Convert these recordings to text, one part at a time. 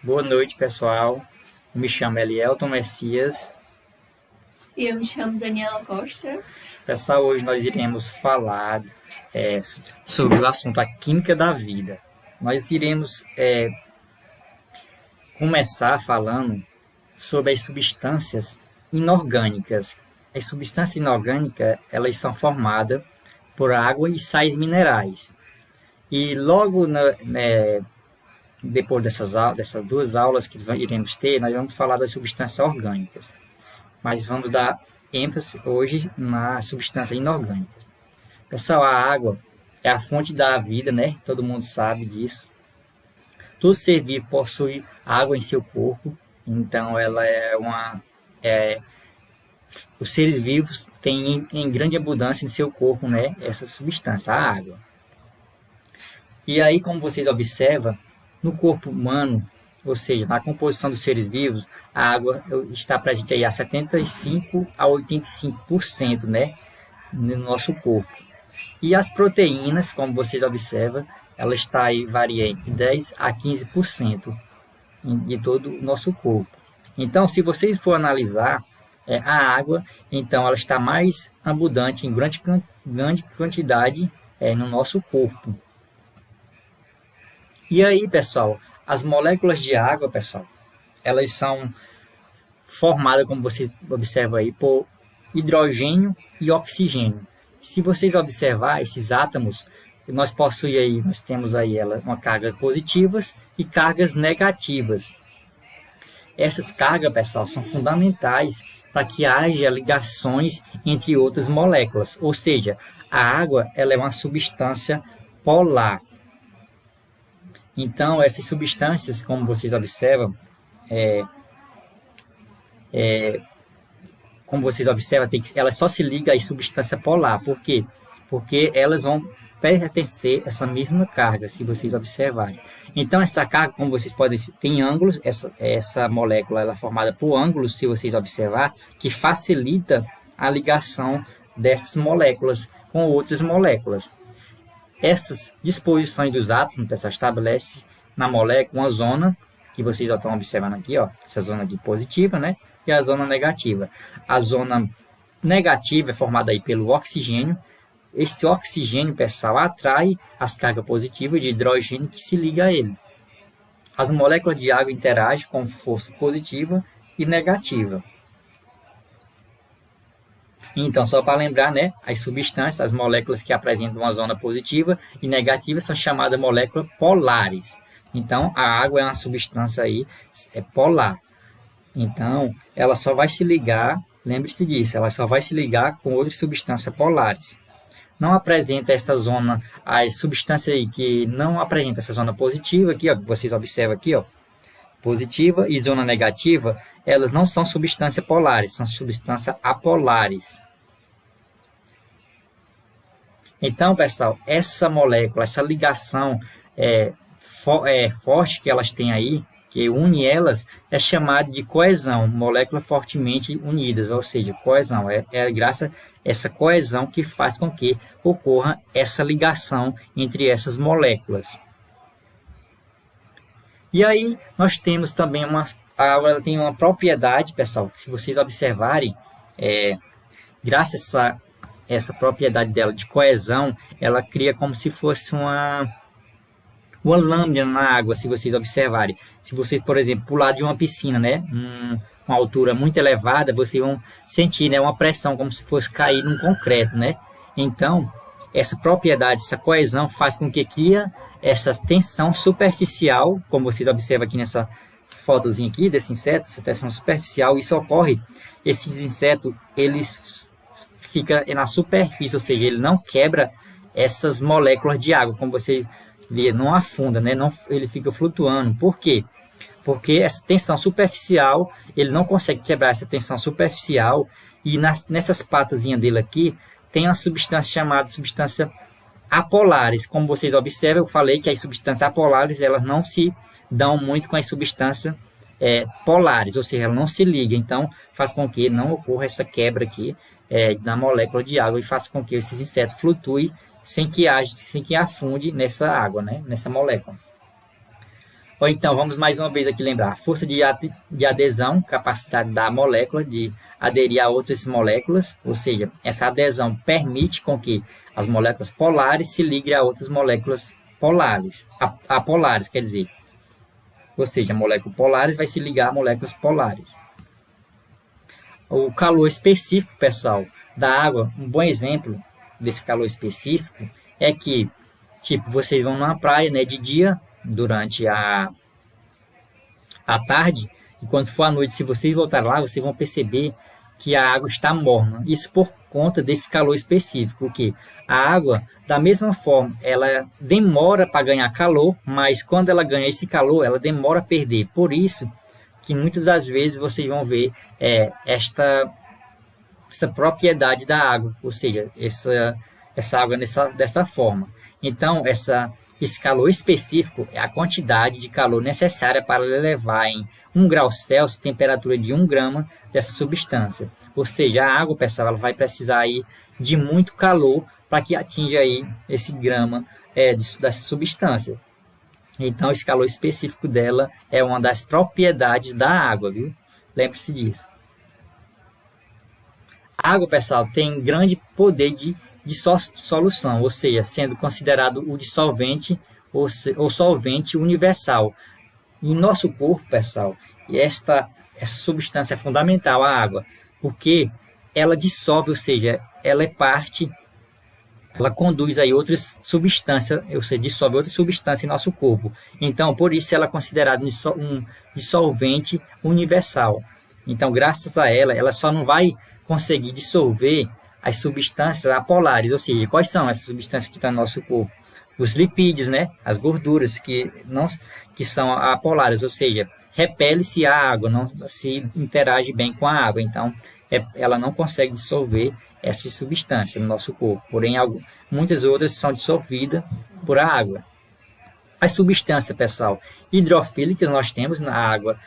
Boa noite, pessoal. Me chamo Elielton Messias. E eu me chamo Daniela Costa. Pessoal, hoje nós iremos falar sobre o assunto a química da vida. Nós iremos começar falando sobre as substâncias inorgânicas. As substâncias inorgânicas, elas são formadas por água e sais minerais. E logo depois dessas duas aulas que iremos ter, nós vamos falar das substâncias orgânicas. Mas vamos dar ênfase hoje na substância inorgânica. Pessoal, a água é a fonte da vida, né? Todo mundo sabe disso. Todo ser vivo possui água em seu corpo, então ela os seres vivos têm em grande abundância em seu corpo, né? Essa substância, a água. E aí, como vocês observam, no corpo humano, ou seja, na composição dos seres vivos, a água está presente aí a 75% a 85%, né, no nosso corpo. E as proteínas, como vocês observam, ela está aí, varia entre 10% a 15% de todo o nosso corpo. Então, se vocês for analisar a água, então ela está mais abundante em grande quantidade no nosso corpo. E aí, pessoal, as moléculas de água, pessoal, elas são formadas, como você observa aí, por hidrogênio e oxigênio. Se vocês observar esses átomos, nós temos aí uma cargas positivas e cargas negativas. Essas cargas, pessoal, são fundamentais para que haja ligações entre outras moléculas. Ou seja, a água ela é uma substância polar. Então, essas substâncias, como vocês observam, elas só se ligam à substância polar. Por quê? Porque elas vão pertencer a essa mesma carga, se vocês observarem. Então, essa carga, como vocês podem ver, tem ângulos, essa molécula ela é formada por ângulos, se vocês observar, que facilita a ligação dessas moléculas com outras moléculas. Essas disposições dos átomos, pessoal, estabelece na molécula uma zona, que vocês já estão observando aqui, ó, essa zona aqui positiva, né? E a zona negativa. A zona negativa é formada aí pelo oxigênio. Esse oxigênio, pessoal, atrai as cargas positivas de hidrogênio que se liga a ele. As moléculas de água interagem com força positiva e negativa. Então, só para lembrar, né, as substâncias, as moléculas que apresentam uma zona positiva e negativa são chamadas moléculas polares. Então, a água é uma substância aí, polar. Então, ela só vai se ligar, lembre-se disso, ela só vai se ligar com outras substâncias polares. Não apresenta essa zona, as substâncias aí que não apresentam essa zona positiva, aqui, ó, vocês observam aqui, ó, positiva e zona negativa, elas não são substâncias polares, são substâncias apolares. Então, pessoal, essa molécula, essa ligação forte que elas têm aí, que une elas, é chamada de coesão, moléculas fortemente unidas, ou seja, coesão. É graças a essa coesão que faz com que ocorra essa ligação entre essas moléculas. E aí, nós temos também a água ela tem uma propriedade, pessoal, se vocês observarem, graças a essa propriedade dela de coesão, ela cria como se fosse uma lâmina na água, se vocês observarem. Se vocês, por exemplo, pular de uma piscina, né, uma altura muito elevada, vocês vão sentir, né, uma pressão como se fosse cair num concreto, né? Então, essa propriedade, essa coesão faz com que cria essa tensão superficial, como vocês observam aqui nessa fotozinha aqui desse inseto, essa tensão superficial, isso ocorre, esses insetos, eles ficam na superfície, ou seja, ele não quebra essas moléculas de água, como vocês vê, não afunda, né? Ele fica flutuando. Por quê? Porque essa tensão superficial, ele não consegue quebrar essa tensão superficial e nessas patazinhas dele aqui, tem uma substância chamada substância apolares. Como vocês observam, eu falei que as substâncias apolares, elas não se dão muito com as substâncias polares, ou seja, ela não se liga, então faz com que não ocorra essa quebra aqui na molécula de água e faça com que esses insetos flutuem sem que afunde nessa água, né? Nessa molécula. Ou então, vamos mais uma vez aqui lembrar, força de adesão, capacidade da molécula de aderir a outras moléculas, ou seja, essa adesão permite com que as moléculas polares se liguem a outras moléculas polares, apolares, quer dizer. Ou seja, a molécula polares vai se ligar a moléculas polares. O calor específico, pessoal, da água, um bom exemplo desse calor específico é que, tipo, vocês vão numa praia, né, de dia, durante a tarde, e quando for à noite, se vocês voltarem lá, vocês vão perceber que a água está morna. Isso por conta desse calor específico, que a água, da mesma forma, ela demora para ganhar calor, mas quando ela ganha esse calor, ela demora a perder. Por isso que muitas das vezes vocês vão ver essa propriedade da água, ou seja, essa água dessa forma. Então, esse calor específico é a quantidade de calor necessária para elevar em 1 grau Celsius a temperatura de 1 grama dessa substância. Ou seja, a água, pessoal, ela vai precisar aí de muito calor para que atinja aí esse grama dessa substância. Então, esse calor específico dela é uma das propriedades da água, viu? Lembre-se disso. A água, pessoal, tem grande poder de solução, ou seja, sendo considerado o dissolvente ou solvente universal. Em nosso corpo, pessoal, essa substância é fundamental, a água, porque ela dissolve, ou seja, ela conduz aí outras substâncias, ou seja, dissolve outras substâncias em nosso corpo. Então, por isso ela é considerada um dissolvente universal. Então, graças a ela só não vai conseguir dissolver as substâncias apolares, ou seja, quais são essas substâncias que estão no nosso corpo? Os lipídios, né? As gorduras que são apolares, ou seja, repele-se a água, não se interage bem com a água, então ela não consegue dissolver essas substâncias no nosso corpo, porém muitas outras são dissolvidas por a água. As substâncias, pessoal, hidrofílicas nós temos na água,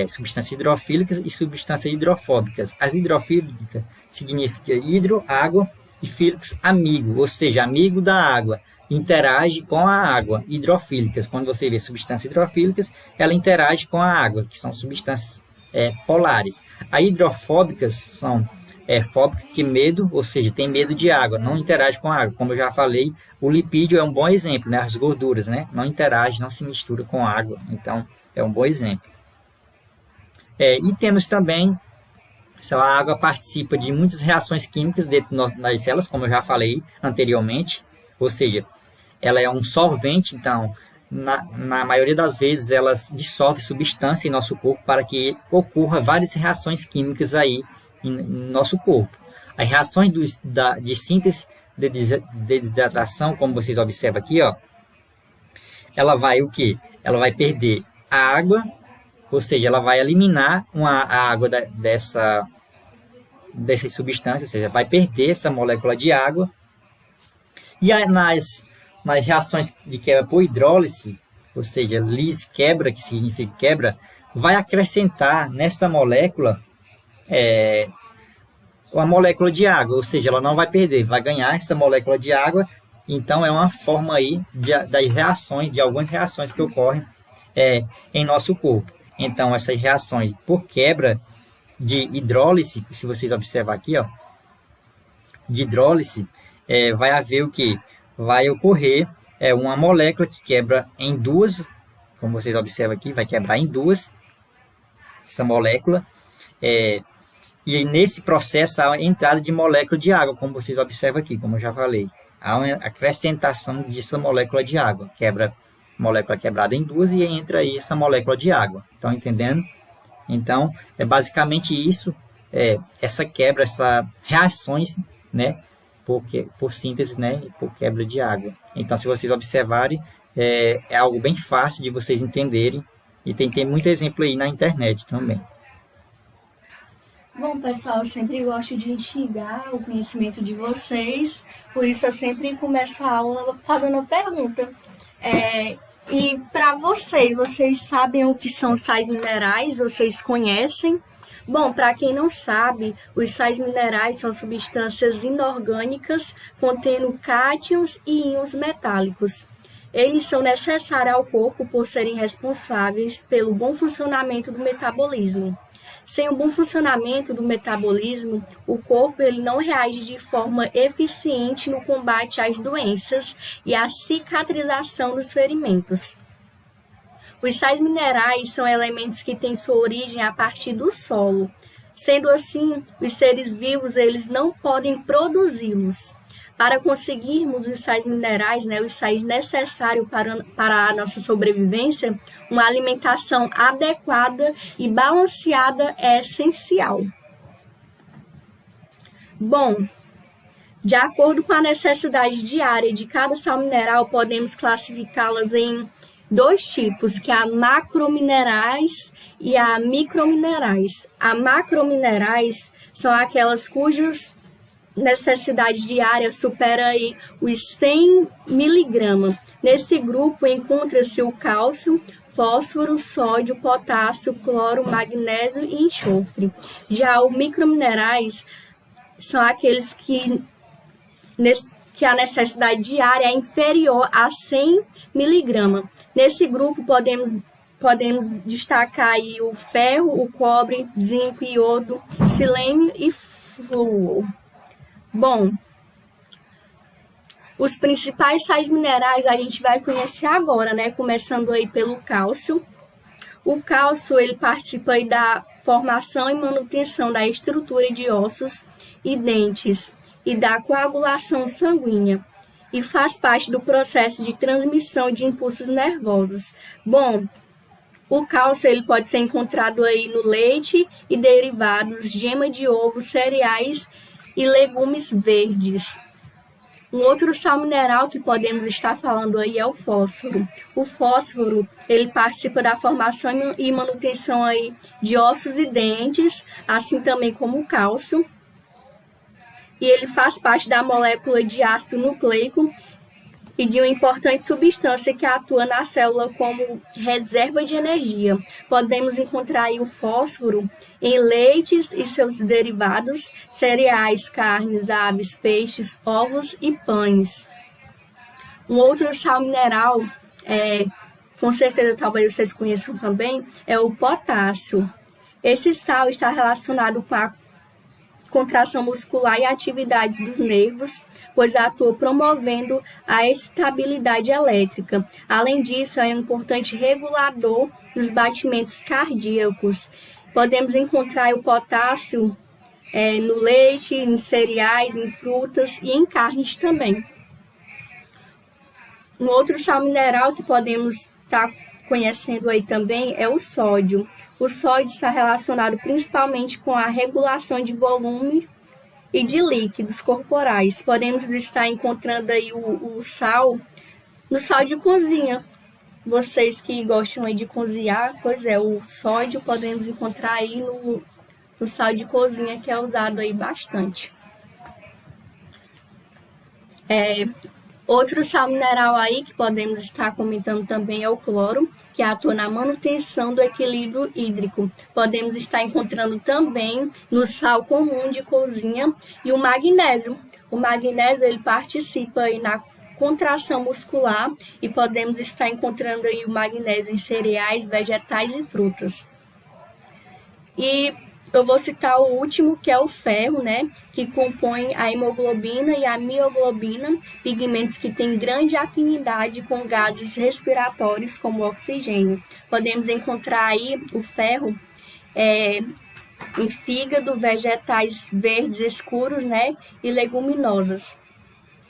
substâncias hidrofílicas e substâncias hidrofóbicas. As hidrofílicas significa hidro, água, e fílicos, amigo, ou seja, amigo da água, interage com a água. Hidrofílicas, quando você vê substâncias hidrofílicas, ela interage com a água, que são substâncias polares. As hidrofóbicas são fóbica, que medo, ou seja, tem medo de água, não interage com a água. Como eu já falei, o lipídio é um bom exemplo, né? As gorduras, né? Não interage, não se mistura com a água, então é um bom exemplo. E temos também, a água participa de muitas reações químicas dentro das células, como eu já falei anteriormente, ou seja, ela é um solvente, então, na maioria das vezes, ela dissolve substância em nosso corpo para que ocorra várias reações químicas aí em nosso corpo. As reações de síntese de desidratação, como vocês observam aqui, ó, ela vai o quê? Ela vai perder a água, ou seja, ela vai eliminar a água dessas substâncias, ou seja, vai perder essa molécula de água. E nas reações de quebra por hidrólise, ou seja, lise, quebra, que significa quebra, vai acrescentar nessa molécula uma molécula de água, ou seja, ela não vai perder, vai ganhar essa molécula de água. Então, é uma forma aí das reações, de algumas reações que ocorrem em nosso corpo. Então, essas reações por quebra de hidrólise, se vocês observar aqui, ó, de hidrólise, vai haver o que? Vai ocorrer uma molécula que quebra em duas, como vocês observam aqui, vai quebrar em duas, essa molécula, e nesse processo há a entrada de molécula de água, como vocês observam aqui, como eu já falei. Há uma acrescentação dessa molécula de água, molécula quebrada em duas e entra aí essa molécula de água. Estão entendendo? Então, é basicamente isso, essa quebra, essas reações, né, por síntese, né, por quebra de água. Então, se vocês observarem, é algo bem fácil de vocês entenderem e tem muito exemplo aí na internet também. Bom, pessoal, eu sempre gosto de instigar o conhecimento de vocês, por isso eu sempre começo a aula fazendo uma pergunta. E para vocês sabem o que são sais minerais? Vocês conhecem? Bom, para quem não sabe, os sais minerais são substâncias inorgânicas contendo cátions e íons metálicos. Eles são necessários ao corpo por serem responsáveis pelo bom funcionamento do metabolismo. Sem o bom funcionamento do metabolismo, o corpo ele não reage de forma eficiente no combate às doenças e à cicatrização dos ferimentos. Os sais minerais são elementos que têm sua origem a partir do solo. Sendo assim, os seres vivos eles não podem produzi-los. Para conseguirmos os sais minerais, os sais necessários para a nossa sobrevivência, uma alimentação adequada e balanceada é essencial. Bom, de acordo com a necessidade diária de cada sal mineral, podemos classificá-las em dois tipos, que é a macrominerais e a microminerais. A macrominerais são aquelas cujas necessidade diária supera aí os 100 miligramas. Nesse grupo encontra-se o cálcio, fósforo, sódio, potássio, cloro, magnésio e enxofre. Já os microminerais são aqueles que a necessidade diária é inferior a 100 miligramas. Nesse grupo podemos destacar aí o ferro, o cobre, zinco, iodo, selênio e flúor. Bom, os principais sais minerais a gente vai conhecer agora, começando aí pelo cálcio. O cálcio, ele participa aí da formação e manutenção da estrutura de ossos e dentes e da coagulação sanguínea e faz parte do processo de transmissão de impulsos nervosos. Bom, o cálcio ele pode ser encontrado aí no leite e derivados, gema de ovo, cereais e legumes verdes. Um outro sal mineral que podemos estar falando aí é o fósforo. O fósforo, ele participa da formação e manutenção aí de ossos e dentes, assim também como o cálcio. E ele faz parte da molécula de ácido nucleico e de uma importante substância que atua na célula como reserva de energia. Podemos encontrar aí o fósforo em leites e seus derivados, cereais, carnes, aves, peixes, ovos e pães. Um outro sal mineral, com certeza talvez vocês conheçam também, é o potássio. Esse sal está relacionado com a contração muscular e atividades dos nervos, pois atua promovendo a excitabilidade elétrica. Além disso, é um importante regulador dos batimentos cardíacos. Podemos encontrar o potássio no leite, em cereais, em frutas e em carnes também. Um outro sal mineral que podemos estar conhecendo aí também é o sódio. O sódio está relacionado principalmente com a regulação de volume e de líquidos corporais. Podemos estar encontrando aí o sal no sal de cozinha. Vocês que gostam aí de cozinhar, pois é, o sódio podemos encontrar aí no sal de cozinha, que é usado aí bastante. Outro sal mineral aí que podemos estar comentando também é o cloro, que atua na manutenção do equilíbrio hídrico. Podemos estar encontrando também no sal comum de cozinha e o magnésio. O magnésio ele participa aí na contração muscular e podemos estar encontrando aí o magnésio em cereais, vegetais e frutas. E eu vou citar o último, que é o ferro, que compõe a hemoglobina e a mioglobina, pigmentos que têm grande afinidade com gases respiratórios, como o oxigênio. Podemos encontrar aí o ferro em fígado, vegetais verdes escuros, e leguminosas.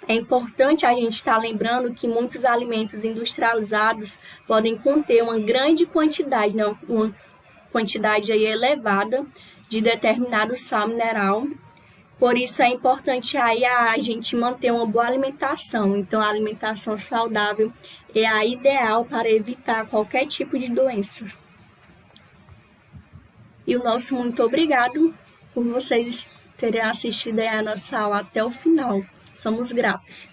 É importante a gente estar lembrando que muitos alimentos industrializados podem conter uma grande quantidade, uma quantidade aí elevada de determinado sal mineral. Por isso é importante aí a gente manter uma boa alimentação. Então, a alimentação saudável é a ideal para evitar qualquer tipo de doença. E o nosso muito obrigado por vocês terem assistido a nossa aula até o final. Somos gratos.